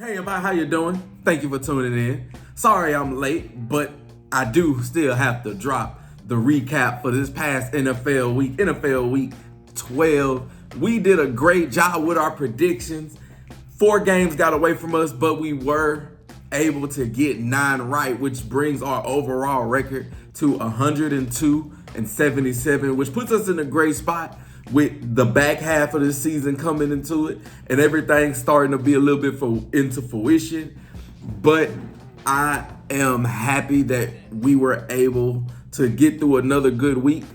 Hey, about how you doing? Thank you for tuning in. Sorry I'm late, but I do still have to drop the recap for this past NFL week 12. We did a great job with our predictions. 4 games got away from us, but we were able to get 9 right, which brings our overall record to 102-77, which puts us in a great spot with the back half of the season coming into it and everything starting to be a little bit into fruition. But I am happy that we were able to get through another good week.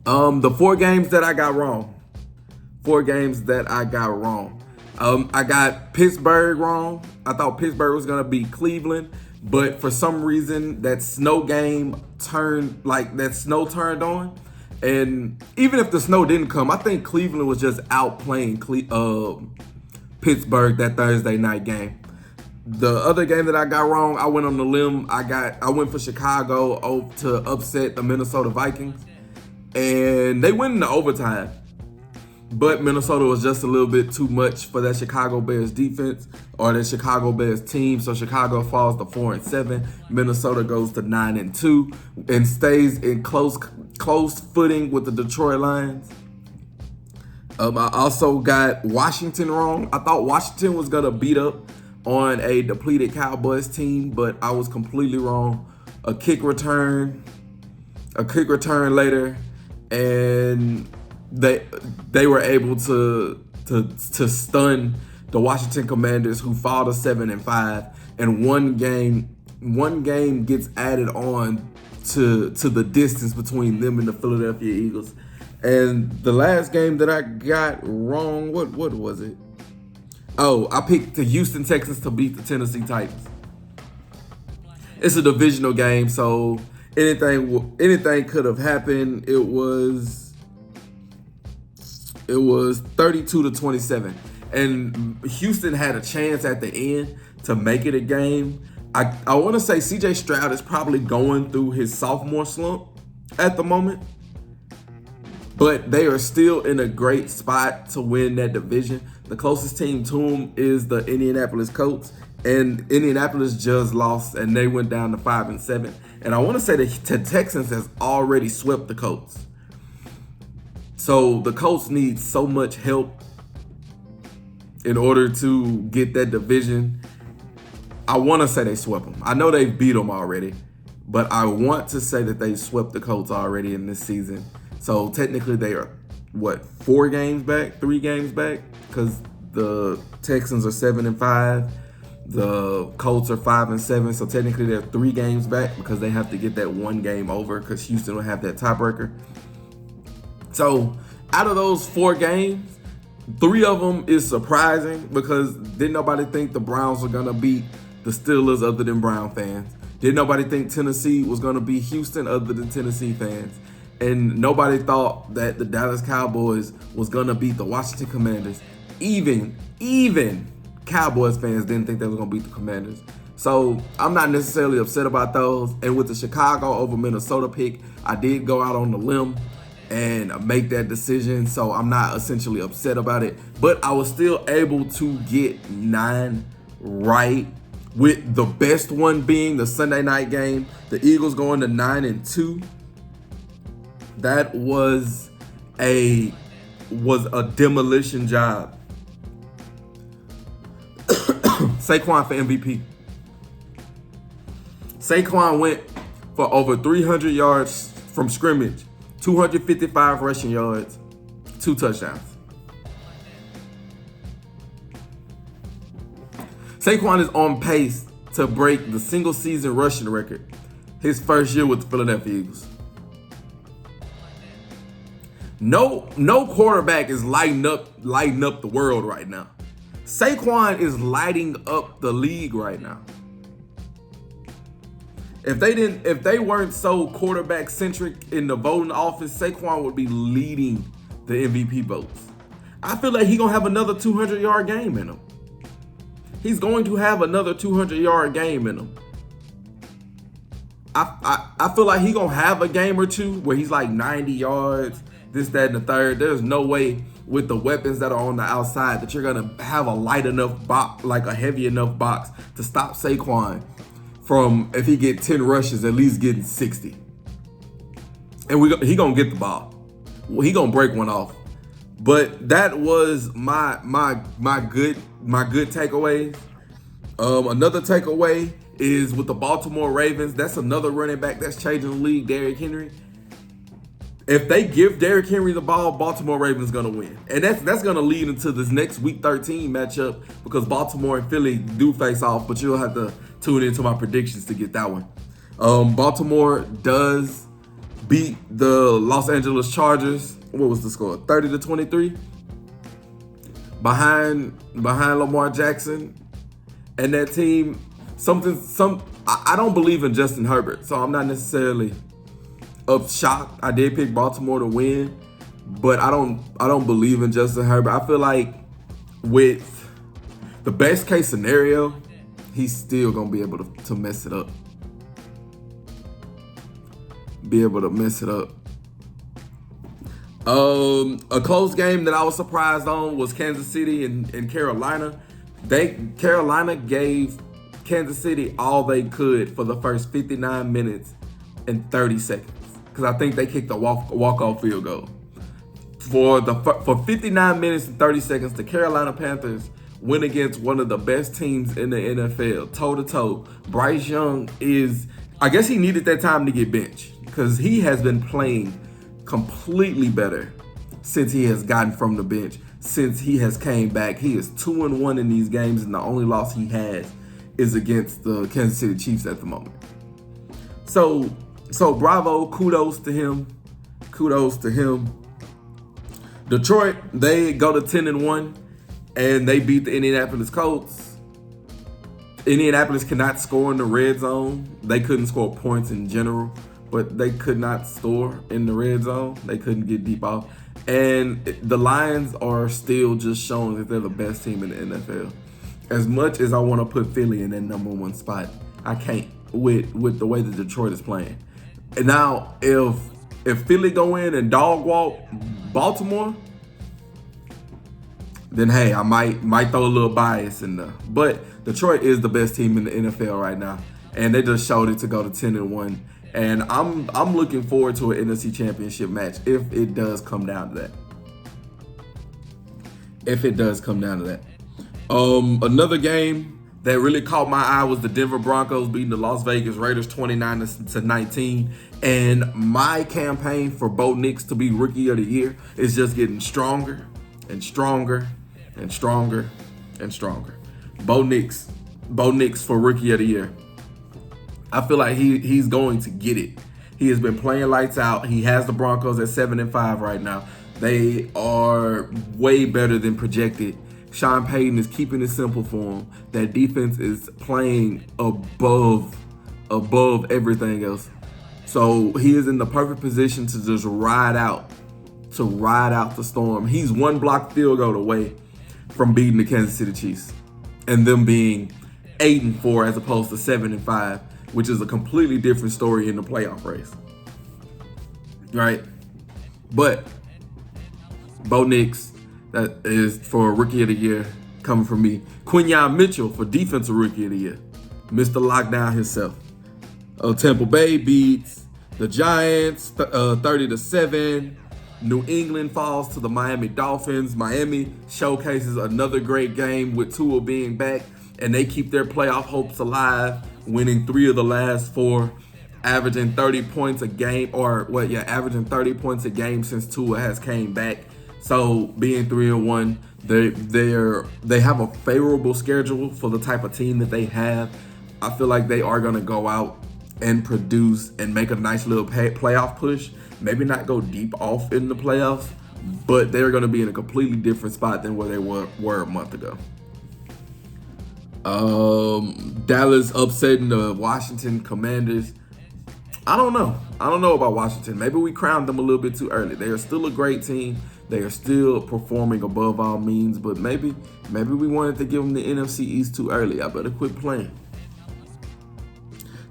The 4 games that I got wrong. 4 games that I got wrong. I got Pittsburgh wrong. I thought Pittsburgh was gonna beat Cleveland, but for some reason that snow turned on. And even if the snow didn't come, I think Cleveland was just outplaying Pittsburgh that Thursday night game. The other game that I got wrong, I went on the limb. I went for Chicago to upset the Minnesota Vikings, and they went into overtime. But Minnesota was just a little bit too much for that Chicago Bears defense or that Chicago Bears team. So Chicago falls to 4-7. Minnesota goes to 9-2 and stays in close footing with the Detroit Lions. I also got Washington wrong. I thought Washington was gonna beat up on a depleted Cowboys team, but I was completely wrong. A kick return later, and they were able to stun the Washington Commanders, who fall to 7-5, and one game gets added on to the distance between them and the Philadelphia Eagles. And the last game that I got wrong, what was it? Oh, I picked the Houston Texans to beat the Tennessee Titans. It's a divisional game, so anything could have happened. It was 32-27, and Houston had a chance at the end to make it a game. I want to say C.J. Stroud is probably going through his sophomore slump at the moment, but they are still in a great spot to win that division. The closest team to them is the Indianapolis Colts, and Indianapolis just lost, and they went down to 5-7. And I want to say that the Texans has already swept the Colts. So the Colts need so much help in order to get that division. I want to say they swept them. I know they beat them already, but I want to say that they swept the Colts already in this season. So technically they are, 4 games back, 3 games back? Because the Texans are 7-5, the Colts are 5-7. So technically they're 3 games back because they have to get that 1 game over because Houston will have that tiebreaker. So out of those 4 games, 3 of them is surprising because didn't nobody think the Browns were going to beat the Steelers other than Brown fans. Didn't nobody think Tennessee was going to beat Houston other than Tennessee fans. And nobody thought that the Dallas Cowboys was going to beat the Washington Commanders. Even Cowboys fans didn't think they were going to beat the Commanders. So I'm not necessarily upset about those. And with the Chicago over Minnesota pick, I did go out on the limb and make that decision, so I'm not essentially upset about it. But I was still able to get 9 right, with the best one being the Sunday night game, the Eagles going to 9-2. That was a demolition job. Saquon for MVP. Saquon went for over 300 yards from scrimmage, 255 rushing yards, 2 touchdowns. Saquon is on pace to break the single season rushing record his first year with the Philadelphia Eagles. No quarterback is lighting up the world right now. Saquon is lighting up the league right now. If they weren't so quarterback centric in the voting office, Saquon would be leading the MVP votes. I feel like he's gonna have another 200-yard game in him. He's going to have another 200-yard game in him. I feel like he's gonna have a game or two where he's like 90 yards, this, that, and the third. There's no way with the weapons that are on the outside that you're gonna have a light enough box, like a heavy enough box to stop Saquon from, if he get 10 rushes, at least getting 60. And he gonna get the ball. He gonna break one off. But that was my good takeaways. Another takeaway is with the Baltimore Ravens. That's another running back that's changing the league, Derrick Henry. If they give Derrick Henry the ball, Baltimore Ravens gonna win, and that's gonna lead into this next Week 13 matchup because Baltimore and Philly do face off. But you'll have to tune into my predictions to get that one. Baltimore does beat the Los Angeles Chargers. What was the score? 30-23. Behind Lamar Jackson and that team. I don't believe in Justin Herbert, so I'm not necessarily shocked. I did pick Baltimore to win, but I don't believe in Justin Herbert. I feel like with the best case scenario, he's still gonna be able to mess it up. A close game that I was surprised on was Kansas City and Carolina. Carolina gave Kansas City all they could for the first 59 minutes and 30 seconds. Because I think they kicked a walk-off field goal. For 59 minutes and 30 seconds, the Carolina Panthers went against one of the best teams in the NFL, toe-to-toe. Bryce Young I guess he needed that time to get benched because he has been playing completely better since he has gotten from the bench, since he has came back. He is 2-1 in these games, and the only loss he has is against the Kansas City Chiefs at the moment. So bravo, kudos to him. Detroit, they go to 10-1, and they beat the Indianapolis Colts. Indianapolis cannot score in the red zone. They couldn't score points in general, but they could not score in the red zone. They couldn't get deep off. And the Lions are still just showing that they're the best team in the NFL. As much as I want to put Philly in that number one spot, I can't with the way that Detroit is playing. And now, if Philly go in and dog walk Baltimore, then hey, I might throw a little bias in there. But Detroit is the best team in the NFL right now, and they just showed it to go to 10-1. And I'm looking forward to an NFC Championship match if it does come down to that. Another game that really caught my eye was the Denver Broncos beating the Las Vegas Raiders 29-19. And my campaign for Bo Nix to be Rookie of the Year is just getting stronger and stronger and stronger and stronger. Bo Nix for Rookie of the Year. I feel like he's going to get it. He has been playing lights out. He has the Broncos at 7-5 right now. They are way better than projected. Sean Payton is keeping it simple for him. That defense is playing above everything else. So he is in the perfect position to just ride out the storm. He's one blocked field goal away from beating the Kansas City Chiefs and them being 8-4 as opposed to 7-5, which is a completely different story in the playoff race. Right? But Bo Nix, that is for Rookie of the Year, coming from me. Quinyon Mitchell for Defensive Rookie of the Year. Mr. Lockdown himself. Tampa Bay beats the Giants 30-7. New England falls to the Miami Dolphins. Miami showcases another great game with Tua being back, and they keep their playoff hopes alive, winning 3 of the last 4, averaging 30 points a game, averaging 30 points a game since Tua has came back. So being 3-1, they have a favorable schedule for the type of team that they have. I feel like they are gonna go out and produce and make a nice little playoff push. Maybe not go deep off in the playoffs, but they're gonna be in a completely different spot than where they were a month ago. Dallas upsetting the Washington Commanders. I don't know about Washington. Maybe we crowned them a little bit too early. They are still a great team. They are still performing above all means, but maybe we wanted to give them the NFC East too early. I better quit playing.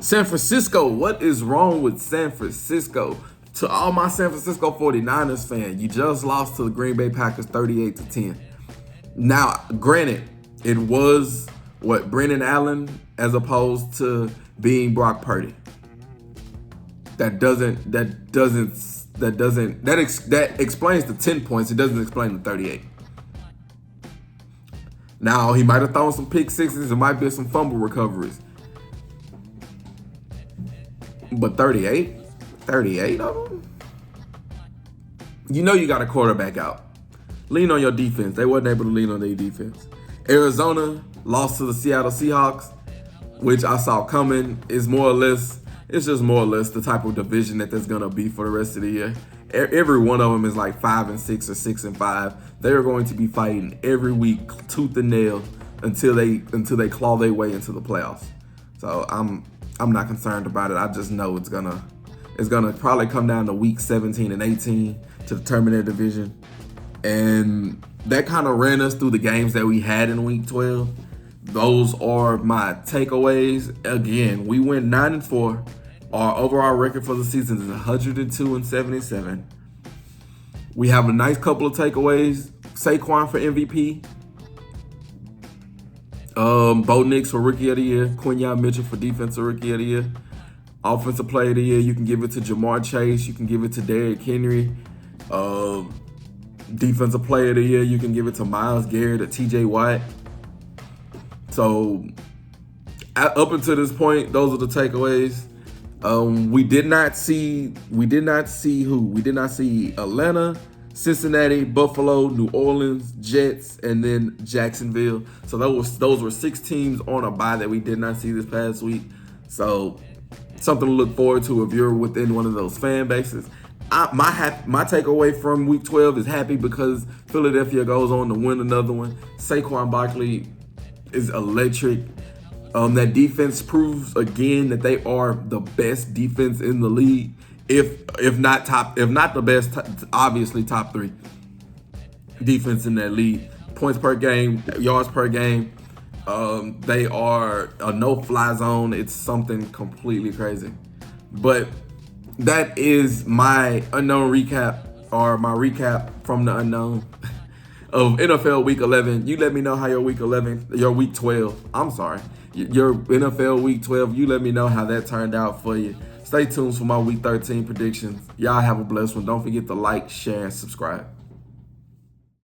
San Francisco, what is wrong with San Francisco? To all my San Francisco 49ers fans, you just lost to the Green Bay Packers 38-10. Now, granted, it was Brendan Allen as opposed to being Brock Purdy. That explains the 10 points. It doesn't explain the 38. Now, he might have thrown some pick sixes. There might be some fumble recoveries. But 38 of them? You know you got a quarterback out. Lean on your defense. They wasn't able to lean on their defense. Arizona lost to the Seattle Seahawks, which I saw coming. It's just more or less the type of division that there's going to be for the rest of the year. Every one of them is like 5-6 or 6-5. They're going to be fighting every week, tooth and nail, until they claw their way into the playoffs. So I'm not concerned about it. I just know it's gonna probably come down to week 17 and 18 to determine their division. And that kind of ran us through the games that we had in week 12. Those are my takeaways. Again, we went 9-4. Our overall record for the season is 102-77. We have a nice couple of takeaways. Saquon for MVP. Bo Nix for Rookie of the Year. Quinyon Mitchell for Defensive Rookie of the Year. Offensive Player of the Year, you can give it to Jamar Chase. You can give it to Derrick Henry. Defensive Player of the Year, you can give it to Myles Garrett or TJ Watt. So up until this point, those are the takeaways. We did not see Atlanta, Cincinnati, Buffalo, New Orleans, Jets, and then Jacksonville. So those were 6 teams on a bye that we did not see this past week. So something to look forward to if you're within one of those fan bases. My takeaway from week 12 is happy because Philadelphia goes on to win another one. Saquon Barkley is electric. That defense proves again that they are the best defense in the league. If not the best, obviously top 3 defense in that league. Points per game, yards per game. They are a no-fly zone. It's something completely crazy. But that is my unknown recap, or my recap from the unknown of NFL Week 11. You let me know how your Week 12, I'm sorry, your NFL Week 12, you let me know how that turned out for you. Stay tuned for my Week 13 predictions. Y'all have a blessed one. Don't forget to like, share, and subscribe.